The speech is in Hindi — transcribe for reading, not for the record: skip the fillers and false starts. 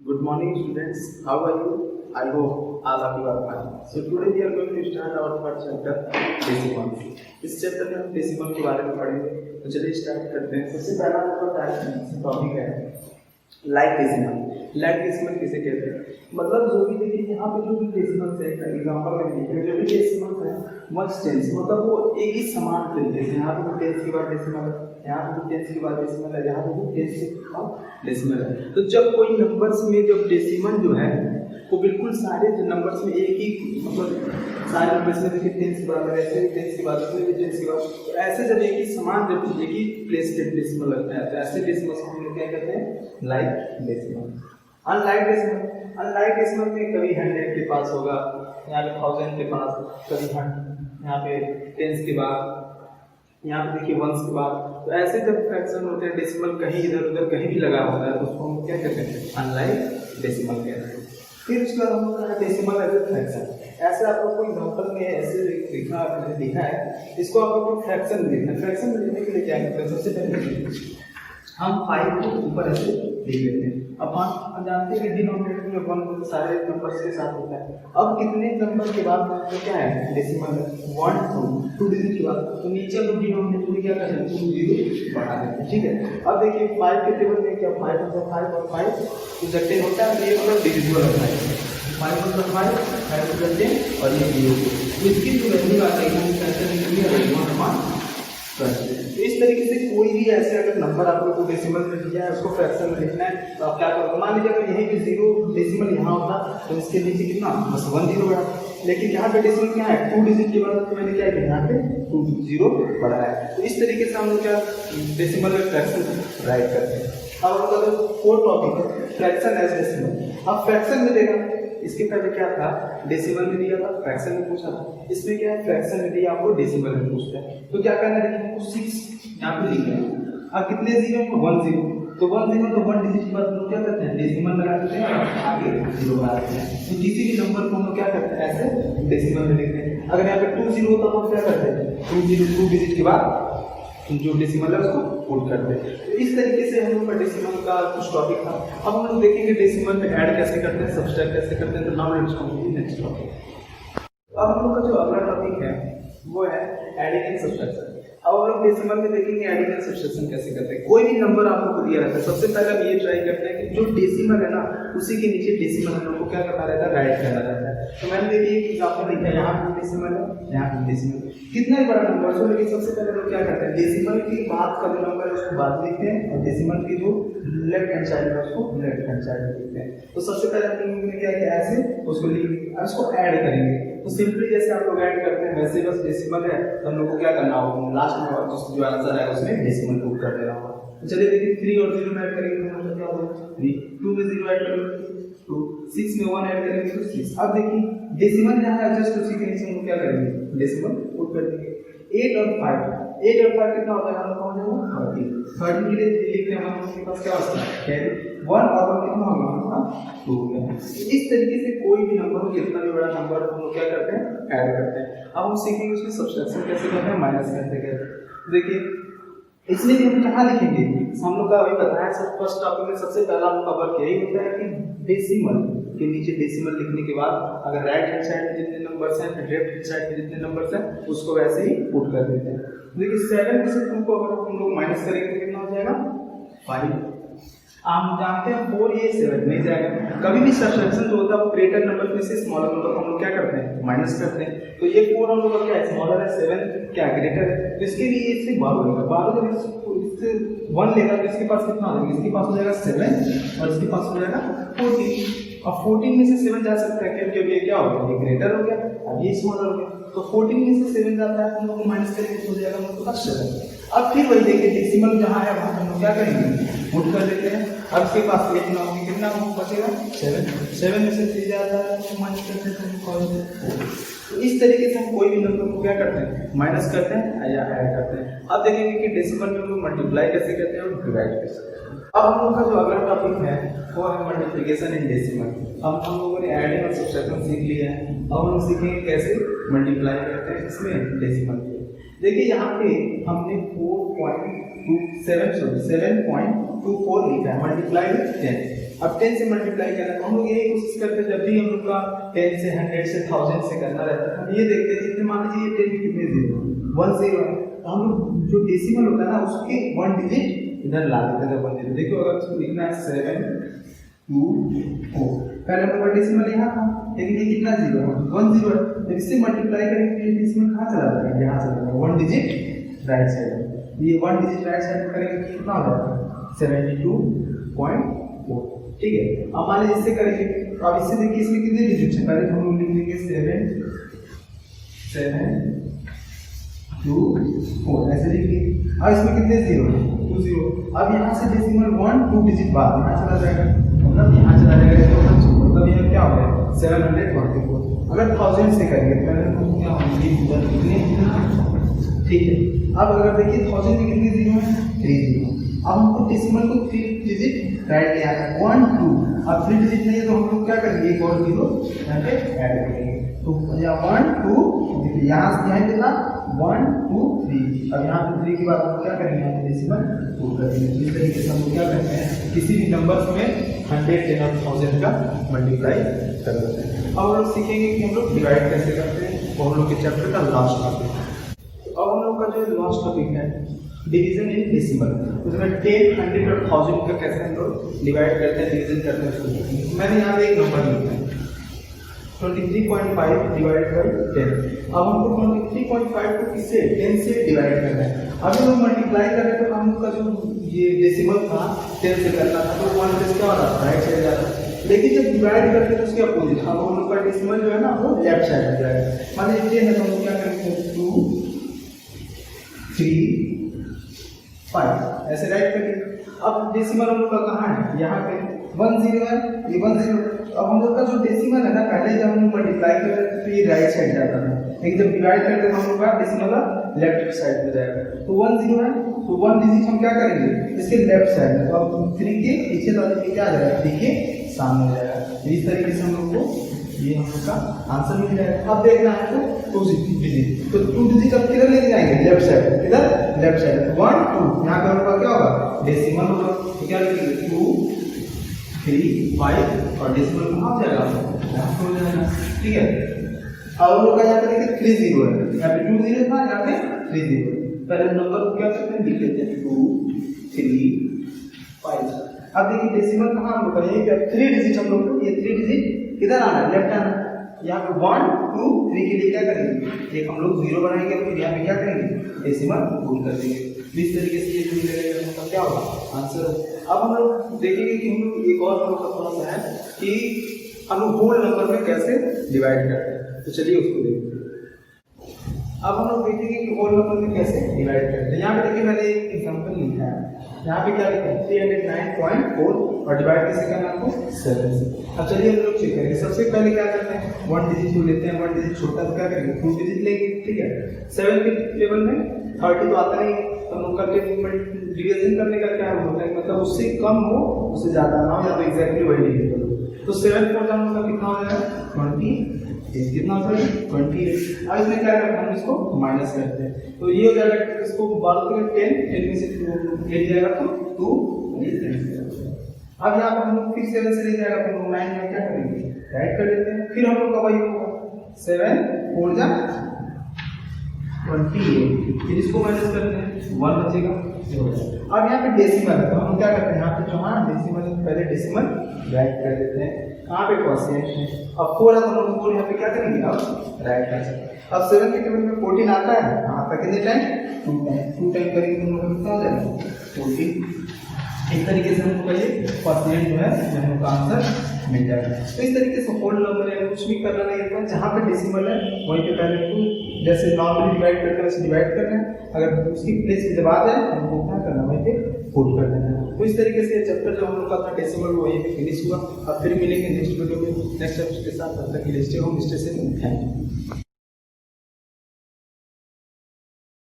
Good morning, students. How are you? I hope all of you are fine. So today we are going to start our first chapter, decimals. इस चैप्टर में हम डेसिमल के बारे में पढ़ेंगे. तो चलिए स्टार्ट करते हैं. सबसे पहला हमारा टॉपिक है लाइक डेसिमल. लाइक डेसिमल किसे कहते हैं? मतलब जो भी देखिए यहाँ पे जो भी डेसिमल्स है, एग्जांपल में देखिए जो भी डेसिमल्स है वंस टेंस, मतलब वो एक ही समान तरीके से यहाँ पे टेंस के बाद डेसिमल है, यहाँ पे टेंस के बाद डेसिमल है, यहाँ पे टेंस के बाद डेसिमल है. तो जब कोई नंबर्स में जब डेसिमल जो है वो बिल्कुल सारे नंबर्स में एक ही, मतलब सारे नंबर्स में देखिए टेंस के बाद ऐसे टेंस के बाद इसमें भी टेंस के बाद, तो ऐसे जब एक ही समान जब एक ही प्लेस पे डेसिमल लगता है तो ऐसे डेसिमल्स को हम लोग क्या कहते हैं? Like decimal. अनलाइक डेसिमल में कभी 100 के पास होगा, यहाँ पे 1000 के पास, कभी 100 यहाँ पे टेंस के बाद, यहाँ पे देखिए वंस के बाद. तो ऐसे जब फ्रैक्शन होते हैं डेसिमल कहीं इधर उधर कहीं भी लगा होता है तो उसको हम क्या कहते हैं? अनलाइक डेसिमल कहते हैं. फिर उसके बाद हम लोग डेसिमल एज ए फ्रैक्शन. ऐसे आप लोग को एग्जांपल में ऐसे लिखा है, इसको आप लोग को फ्रैक्शन में लिखना है. फ्रैक्शन में लिखने के लिए क्या करते हैं? सबसे पहले हम 5 को ऊपर ऐसे लिख लेते हैं. अब हम जानते हैं कि डिनोमिनेटर में 1 सारे नंबर्स के साथ होता है. अब कितने नंबर के बाद तो क्या है? डेसिमल है 1 2 डिजिट के बाद, तो नीचे हम डिनोमिनेटर में क्या करते हैं? 2 0 बढ़ा देते हैं. ठीक है. अब देखिए 5 के टेबल में क्या 5 × 5 और 5 तो जब 10 होता है, ये मतलब डिविजिबल होता है. 5 × 5 5 × 10 और ये 0. इसकी जो वैल्यू आ जाएगी हम कैसे लिखेंगे? तो इस तरीके से कोई भी ऐसे अगर नंबर आप लोग को डेसिमल में दिया है उसको फ्रैक्शन में लिखना है तो आप क्या करोगे? मान लीजिए अगर यहीं पे 0 डेसिमल यहाँ होता तो इसके नीचे कितना? बस 1 0 बढ़ा. लेकिन यहाँ पे डेसिमल क्या है? 2 डिजिट के बाद तो मैंने क्या किया? यहाँ पे 2 0 बढ़ा है. तो इस तरीके से हम लोग क्या डेसिमल में फ्रैक्शन राइट करते हैं. अब हम लोग फोर्थ टॉपिक है फ्रैक्शन एज डेसिमल. अब फ्रैक्शन में देगा, इसके पहले क्या था? डेसिमल में दिया था, फ्रैक्शन में पूछा था. इसमें क्या है? फ्रैक्शन में दिया आपको, डेसिमल में पूछता है. तो क्या करना है? देखिए 6 यहाँ पे लिख रहे हैं. अब कितने जीरो हैं? 1 0. तो 1 0 तो 1 डिजिट के बाद हम लोग क्या करते हैं? डेसिमल लगा देते हैं, आगे 0 लगा देते हैं. तो किसी भी नंबर को हम लोग क्या करते हैं? ऐसे डेसिमल में लिखते हैं. अगर यहाँ पे 2 0 होता तो हम क्या करते हैं? 2 0 2 डिजिट के बाद जो डेसिमल है उसको पुट करते हैं. तो इस तरीके से हम लोग का डेसिमल का कुछ टॉपिक था. अब हम लोग देखेंगे डेसिमल में ऐड कैसे करते हैं, सब्सट्रैक्ट कैसे करते हैं. तो now let's come to next topic. अब हम लोग का जो अगला टॉपिक है वो है एडिंग एंड सब्सट्रैक्शन. अब हम लोग डेसिमल में देखेंगे एडिंग एंड सब्सट्रैक्शन कैसे करते हैं. कोई भी नंबर आप लोग को दिया रहता है, सबसे पहले हम ये ट्राई करते हैं कि जो डेसिमल है ना उसी के नीचे डेसिमल हम लोग को क्या करना रहता है? राइट करना रहता है. तो मैंने देखिए एक एग्जांपल लिखा है, यहाँ पे डेसिमल है, यहाँ पे डेसिमल. कितना ही बड़ा नंबर हो लेकिन सबसे पहले लोग क्या करते हैं? डेसिमल की बात का जो नंबर है उसको बाद लिखते हैं और डेसिमल की जो लेफ्ट हैंड साइड है उसको लेफ्ट हैंड साइड में लिखते हैं. तो सबसे पहले हम लोगों ने क्या किया? ऐसे उसको लिख दिया. उसको ऐड करेंगे तो सिंपली जैसे आप लोग ऐड करते हैं वैसे बस डेसिमल है तो हम लोग को क्या करना होगा? लास्ट में जो आंसर है उसमें डेसिमल पुट कर देना होगा. तो चलिए देखिए 3 और 0 में ऐड करेंगे तो मतलब क्या होगा? 3. 2 में 0 ऐड करेंगे 2. 6 में 1 ऐड करेंगे तो 6. अब देखिए डेसिमल जहाँ है जस्ट उसी के नीचे हम लोग क्या करेंगे? डेसिमल पुट कर देंगे. 8 और 5 कितना होता है? हम लोग हो जाएगा 30 के लिए लिखते हैं. हम उसके पास क्या होता है? 1 और 1 कितना होगा? हमारा 2 हो गया. इस तरीके से कोई भी नंबर हो, कितना भी बड़ा नंबर हम लोग क्या करते हैं? ऐड करते हैं. अब हम सीखेंगे उसमें सब्सट्रैक्शन कैसे करते हैं, माइनस कैसे करते हैं. देखिए इसलिए हम कहाँ लिखेंगे? हम लोग का अभी बताया सब फर्स्ट टॉपिक में सबसे पहला हम का वर्क यही होता है कि डेसिमल के नीचे डेसिमल लिखने के बाद अगर राइट हैंड साइड में जितने नंबर्स हैं फिर लेफ्ट हैंड साइड में जितने नंबर्स हैं उसको वैसे ही पुट कर देते हैं. देखिए 7 में से 2 को अगर हम लोग माइनस करेंगे तो कितना हो जाएगा? 5. हम जानते हैं 4 ये 7 नहीं जाएगा. कभी भी सब्सट्रैक्शन जो होता है वो ग्रेटर नंबर में से स्मॉलर नंबर को हम लोग क्या करते हैं? माइनस करते हैं. तो ये 4 हम लोग का क्या है? स्मॉलर है, 7 क्या ग्रेटर है. तो इसके लिए इससे 12 होगा. 12 जब इससे 1 लेगा तो इसके पास कितना हो जाएगा? इसके पास हो जाएगा 7 और इसके पास हो जाएगा 14. अब 14 में से 7 जा सकता है क्योंकि अब ये क्या हो गया? ये ग्रेटर हो गया, अब ये स्मॉलर हो गया. तो 14 में से 7 जाता है तो हम लोग माइनस करेंगे तो हो जाएगा हम लोग का 7. अब फिर वही देखिए डेसिमल जहाँ है वहाँ हम लोग क्या करेंगे? पुट कर देते हैं. अब इसके पास कितना होगा? कितना बचेगा? 7 में से 3 जाता है तो माइनस करते हैं. तो इस तरीके से हम कोई भी नंबर को क्या करते हैं? माइनस करते हैं या ऐड करते हैं. अब देखेंगे कि डेसिमल में हम लोग मल्टीप्लाई कैसे करते हैं और डिवाइड कैसे करते हैं. अब हम लोग का जो अगला टॉपिक है वो है मल्टीप्लिकेशन इन डेसिमल. अब हम लोगों ने एडिंग और सब्सट्रैक्शन सीख लिया है. अब हम सीखेंगे कैसे मल्टीप्लाई करते हैं इसमें डेसिमल में. देखिए यहाँ पे हमने 7.24 लिखा है मल्टीप्लाई विद 10. अब 10 से मल्टीप्लाई करना तो हम लोग यही कोशिश करते हैं जब भी हम लोग का 10 से 100 से 1000 से करना रहता है हम ये देखते हैं जितने मान लीजिए 10 में कितने जीरो 1 0 है तो हम लोग जो डेसिमल होता है ना उसके 1 डिजिट इधर ला देते हैं 1 0 देखो अगर इसको लिखना है 7 2 4 पहले हम लोग डेसिमल यहाँ था लेकिन ये कितना जीरो है 1 0 है तो इससे मल्टीप्लाई करेंगे ये डेसिमल कहाँ चला जाएगा यहाँ चला जाएगा 1 डिजिट राइट साइड ये 1 डिजिट राइट साइड में करेंगे कितना हो जाएगा 72.4 ठीक है। अब मान लीजिए इससे करेंगे तो अब इससे देखिए इसमें कितने डिजिट है पहले हम लोग लिख देंगे 7 2 4 ऐसे लिखिए। अब इसमें कितने जीरो है 2 0 अब यहाँ से डेसिमल 1 2 डिजिट बाद यहाँ चला जाएगा मतलब यहाँ चला जाएगा मतलब यहाँ क्या हो गया 744 अगर 1000 से करेंगे पहले तो क्या होंगे कितने ठीक है। अब अगर देखिए 1000 में कितने जीरो है 3 जीरो अब हमको डेसिमल को 3 डिजिट राइट ले आना 1 2 अब 3 डिजिट नहीं है तो हम लोग क्या करेंगे एक और जीरो यहाँ पे ऐड करेंगे तो यहाँ 1 2 देखिए यहाँ से यहाँ कितना 1 2 3 अब यहाँ पे 3 के बाद हम क्या करेंगे यहाँ पे डेसिमल पुट करेंगे इस तरीके से हम लोग क्या करते हैं किसी भी नंबर्स में 100 10 और 1000 का मल्टीप्लाई कर देते हैं। अब हम लोग सीखेंगे कि हम लोग डिवाइड कैसे करते हैं वो हम लोग के चैप्टर का लास्ट टॉपिक है। अब हम लोग का जो लास्ट टॉपिक है डिवीजन इन डेसिमल उसमें 10 100 और 1000 का कैसे हम लोग डिवाइड करते हैं डिवीजन करते हैं। मैंने यहाँ पे एक नंबर लिखा है 23.5 डिवाइडेड बाई 10। अब हमको 23.5 को किससे 10 से डिवाइड करना है। अब हम लोग मल्टीप्लाई कर रहे हैं तो हम लोग का जो ये डेसिमल था 10 से करना था तो 1 प्लस क्या हो रहा था राइट साइड जा रहा है लेकिन जब डिवाइड करते हैं तो उसके अपोजिट हम लोग का डेसिमल जो है ना वो लेफ्ट साइड में जाएगा। मान लीजिए 10 है तो हम लोग क्या करेंगे 2 3 5 ऐसे राइट करिए। अब डेसिमल हम लोग का कहाँ है यहाँ पे 1 0 है ये 1 0 अब हम लोग का जो डेसिमल है ना पहले जब हम मल्टीप्लाई कर रहे थे तो ये राइट साइड जाता है लेकिन जब डिवाइड करते हैं तो हम लोग का डेसिमल लेफ्ट साइड में जाएगा तो 1 0 है तो 1 डिजिट हम क्या करेंगे इसके लेफ्ट साइड में तो अब 3 के पीछे तो क्या आ जाएगा 3 के सामने हो जाएगा। इस तरीके से हम लोग को ये हम लोग का आंसर मिल जाएगा। अब देखना है तो 2 डिजिट तो 2 डिजिट अब किधर लेके जाएंगे लेफ्ट साइड किधर लेफ्ट साइड 1 2 यहाँ पे होगा क्या होगा डेसिमल होगा तो क्या लिखेंगे 2 3 5 और डेसिमल कहाँ हो जाएगा यहाँ पे हो जाएगा ठीक है। अब हम लोग का यहाँ पे देखिए 3 0 है यहाँ पे 2 0 था यहाँ पे 3 0 पहले नंबर को क्या करते हैं लिख लेते हैं 2 3 5। अब देखिए डेसिमल कहाँ हम लोग करेंगे क्या 3 डिजिट हम लोग को ये 3 डिजिट किधर आना है लेफ्ट आना यहाँ पे 1 2 3 के लिए क्या करेंगे एक हम लोग 0 बनाएंगे फिर यहाँ पे क्या करेंगे डेसिमल पुट कर देंगे इस तरीके से ये जो मिलेगा मतलब क्या होगा आंसर। अब हम लोग देखेंगे कि हम लोग एक और हम लोग का थोड़ा सा है कि हम लोग होल नंबर में कैसे डिवाइड करते हैं तो चलिए उसको देखते हैं। अब हम लोग देखेंगे कि होल नंबर में कैसे डिवाइड करते हैं। यहाँ पे देखिए मैंने एक एग्जांपल लिखा है यहाँ पे क्या लिखा है 309.4 और डिवाइड कैसे करना आपको 7 से। अब चलिए हम लोग चेक करेंगे सबसे पहले क्या करते हैं 1 डिजिट को लेते हैं 1 डिजिट छोटा तो क्या करेंगे 2 डिजिट लेंगे ठीक है। 7 के टेबल में 30 तो आता नहीं तो हम लोग करके डिवीजन करने का क्या होता है मतलब उससे कम हो उससे ज्यादा ना हो या तो एग्जैक्टली वही डिवीजन हो तो 7 4 हम लोग का कितना हो जाएगा 20 कितना हो जाएगा 28। अब इसमें क्या करते हैं हम इसको माइनस करते हैं तो ये हो जाएगा इसको बार करेंगे 10 में से 2 ले जाएगा तो 2 अब यहाँ पर हम लोग फिर 7 से ले जाएगा फिर 9 में क्या करेंगे राइट कर देते हैं फिर हम लोग का वही होगा 7 4 जा 28 फिर इसको माइनस करते हैं 1 बचेगा। अब यहाँ पे डेसिमल है तो हम क्या करते हैं यहाँ पे जो हाँ डेसिमल पहले डेसिमल राइट कर देते हैं कहाँ पे क्वेश्चन है अब 4 है तो हम लोग 4 यहाँ पे क्या करेंगे अब राइट कर सकते हैं। अब 7 के टेबल में 14 आता है आता कितने टाइम 2 टाइम करेंगे तो हम लोग कितना हो जाएगा 14। इस तरीके से हमको ये परसेंट जो है हम लोग का आंसर मिल जाएगा। तो इस तरीके से होल नंबर है कुछ भी करना नहीं है जहाँ पे डेसिमल है वहीं पे पहले हमको जैसे नॉर्मली डिवाइड करते हैं वैसे डिवाइड करना है अगर उसकी प्लेस की जब आ जाए तो हमको क्या करना वहीं पे पुट कर देना है। तो इस तरीके से चैप्टर जो हम लोग का था डेसिमल वो यहीं पे फिनिश हुआ। अब फिर मिलेंगे नेक्स्ट वीडियो में नेक्स्ट चैप्टर के साथ। तब तक के लिए stay home stay safe. Thank you.